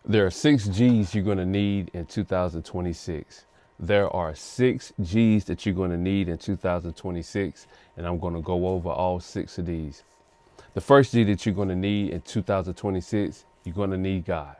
There are 6 G's you're going to need in 2026. There are 6 G's that you're going to need in 2026, and I'm going to go over all 6 of these. The first G that you're going to need in 2026, you're going to need God.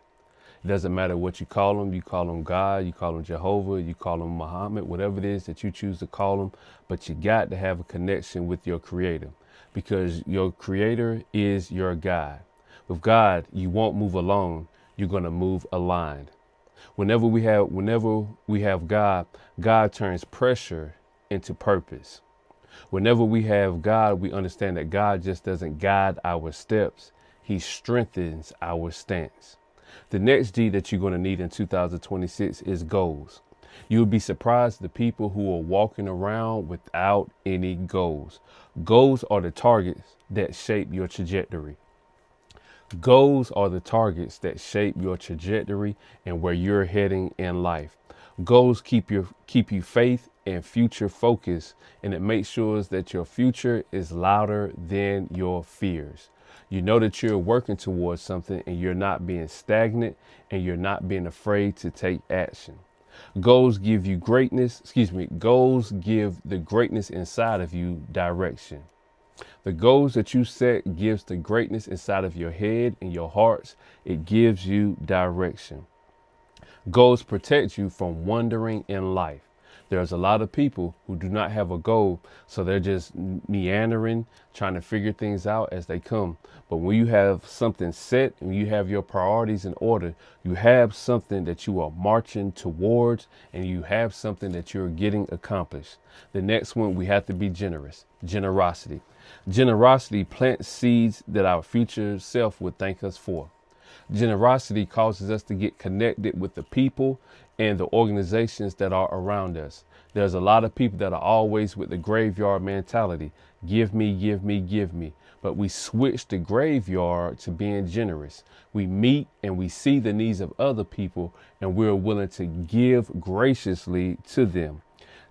It doesn't matter what you call him God, you call him Jehovah, you call him Muhammad, whatever it is that you choose to call him, but you got to have a connection with your creator because your creator is your guide. With God, you won't move alone. You're going to move aligned. Whenever we have God, God turns pressure into purpose. Whenever we have God, we understand that God just doesn't guide our steps. He strengthens our stance. The next G that you're going to need in 2026 is goals. You will be surprised at the people who are walking around without any goals. Goals are the targets that shape your trajectory. Goals are the targets that shape your trajectory and where you're heading in life. Goals keep you faith and future focused, and it makes sure that your future is louder than your fears. You know that you're working towards something and you're not being stagnant and you're not being afraid to take action. Goals give you greatness, goals give the greatness inside of you direction. The goals that you set gives the greatness inside of your head and your hearts. It gives you direction. Goals protect you from wandering in life. There's a lot of people who do not have a goal, so they're just meandering, trying to figure things out as they come. But when you have something set and you have your priorities in order, you have something that you are marching towards and you have something that you're getting accomplished. The next one, we have to be generous. Generosity. Generosity plants seeds that our future self would thank us for. Generosity causes us to get connected with the people and the organizations that are around us. There's a lot of people that are always with the graveyard mentality. Give me, give me, give me. But we switch the graveyard to being generous. We meet and we see the needs of other people and we're willing to give graciously to them.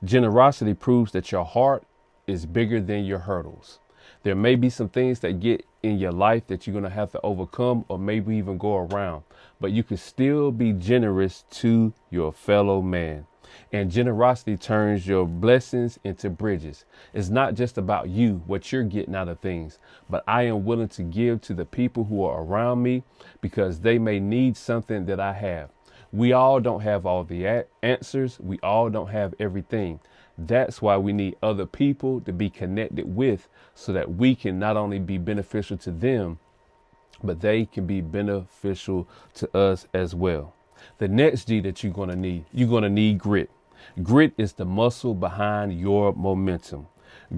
Generosity proves that your heart is bigger than your hurdles. There may be some things that get in your life that you're going to have to overcome or maybe even go around, but you can still be generous to your fellow man. And generosity turns your blessings into bridges. It's not just about you, what you're getting out of things, but I am willing to give to the people who are around me because they may need something that I have. We all don't have all the answers. We all don't have everything. That's why we need other people to be connected with so that we can not only be beneficial to them, but they can be beneficial to us as well. The next G that you're going to need grit. Grit is the muscle behind your momentum.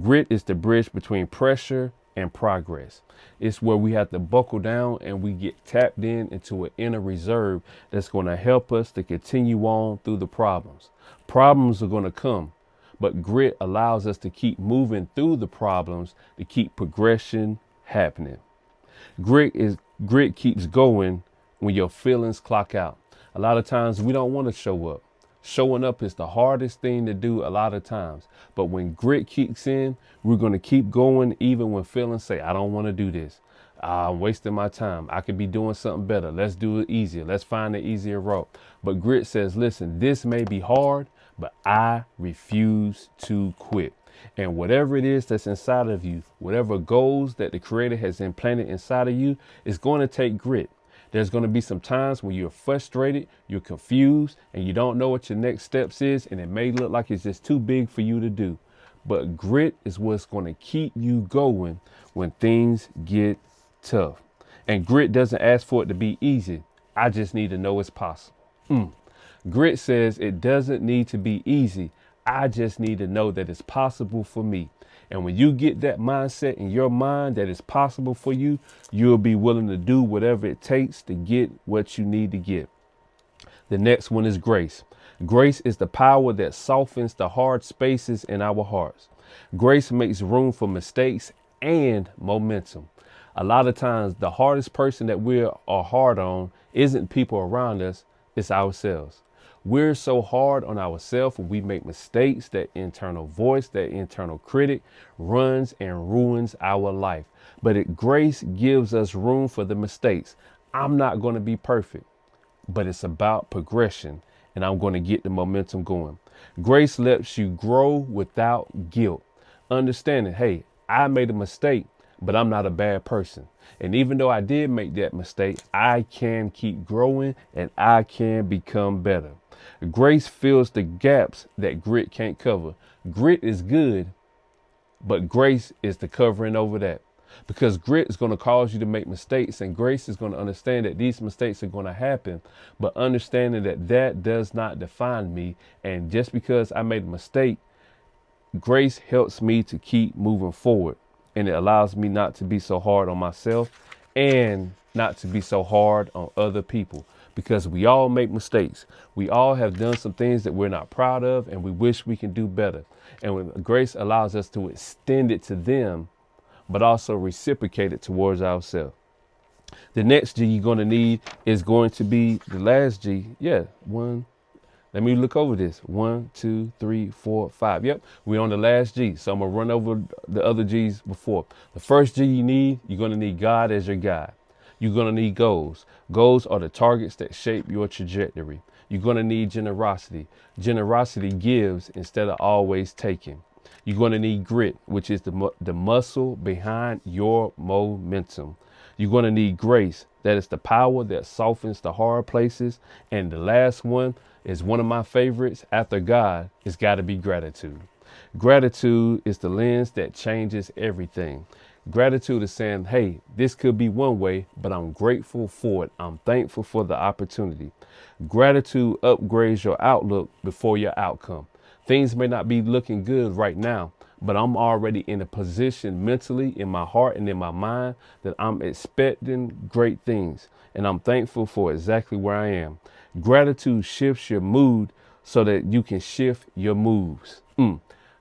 Grit is the bridge between pressure and progress. It's where we have to buckle down and we get tapped into an inner reserve that's going to help us to continue on through the problems. Problems are going to come, but grit allows us to keep moving through the problems to keep progression happening. Grit keeps going when your feelings clock out. A lot of times we don't want to show up. Showing up is the hardest thing to do a lot of times. But when grit kicks in, we're going to keep going even when feelings say, I don't want to do this. I'm wasting my time. I could be doing something better. Let's do it easier. Let's find an easier route. But grit says, listen, this may be hard, but I refuse to quit. And whatever it is that's inside of you, whatever goals that the Creator has implanted inside of you, is going to take grit. There's going to be some times when you're frustrated, you're confused, and you don't know what your next steps is, and it may look like it's just too big for you to do. But grit is what's going to keep you going when things get tough. And grit doesn't ask for it to be easy. I just need to know it's possible. Grit says it doesn't need to be easy. I just need to know that it's possible for me. And when you get that mindset in your mind that it's possible for you, you'll be willing to do whatever it takes to get what you need to get. The next one is grace. Grace is the power that softens the hard spaces in our hearts. Grace makes room for mistakes and momentum. A lot of times, the hardest person that we are hard on isn't people around us, it's ourselves. We're so hard on ourselves when we make mistakes. That internal voice, that internal critic runs and ruins our life. But grace gives us room for the mistakes. I'm not going to be perfect. but it's about progression, and I'm going to get the momentum going. Grace lets you grow without guilt. Understanding, hey, I made a mistake, but I'm not a bad person. And even though I did make that mistake, I can keep growing and I can become better. Grace fills the gaps that grit can't cover. Grit is good, but grace is the covering over that. Because grit is going to cause you to make mistakes, and grace is going to understand that these mistakes are going to happen, but understanding that that does not define me. And just because I made a mistake, grace helps me to keep moving forward, and it allows me not to be so hard on myself and not to be so hard on other people, because we all make mistakes. We all have done some things that we're not proud of and we wish we can do better. And when grace allows us to extend it to them, but also reciprocate it towards ourselves. The next G you're going to need is going to be the last G. Yeah, one. Let me look over this. 1, 2, 3, 4, 5. Yep, we're on the last G. So I'm going to run over the other G's before. The first G you need, you're going to need God as your guide. You're going to need goals. Goals are the targets that shape your trajectory. You're going to need generosity. Generosity gives instead of always taking. You're going to need grit, which is the muscle behind your momentum. You're going to need grace. That is the power that softens the hard places. And the last one is one of my favorites after God. It's got to be gratitude. Gratitude is the lens that changes everything. Gratitude is saying, hey, this could be one way, but I'm grateful for it. I'm thankful for the opportunity. Gratitude upgrades your outlook before your outcome. Things may not be looking good right now, but I'm already in a position mentally, in my heart and in my mind, that I'm expecting great things. And I'm thankful for exactly where I am. Gratitude shifts your mood so that you can shift your moves.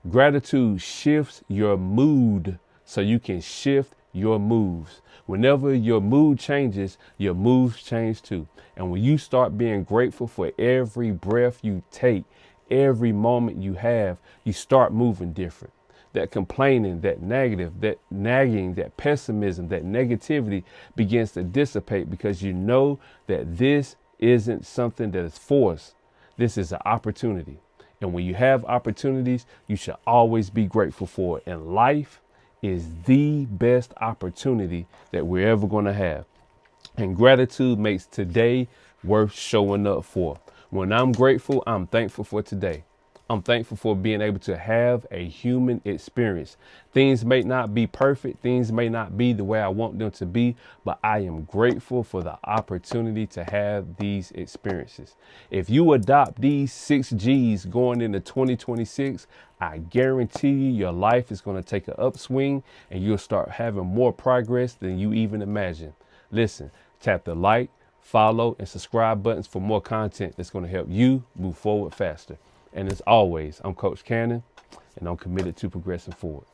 Gratitude shifts your mood so you can shift your moves. Whenever your mood changes, your moves change too. And when you start being grateful for every breath you take, every moment you have, you start moving different. That complaining, that negative, that nagging, that pessimism, that negativity begins to dissipate, because you know that this isn't something that is forced. This is an opportunity. And when you have opportunities, you should always be grateful for it. And life is the best opportunity that we're ever going to have. And gratitude makes today worth showing up for. When I'm grateful, I'm thankful for today. I'm thankful for being able to have a human experience. Things may not be perfect. Things may not be the way I want them to be, but I am grateful for the opportunity to have these experiences. If you adopt these 6 G's going into 2026, I guarantee you your life is going to take an upswing and you'll start having more progress than you even imagine. Listen, tap the like, follow, and subscribe buttons for more content that's going to help you move forward faster. And as always, I'm Coach Cannon, and I'm committed to progressing forward.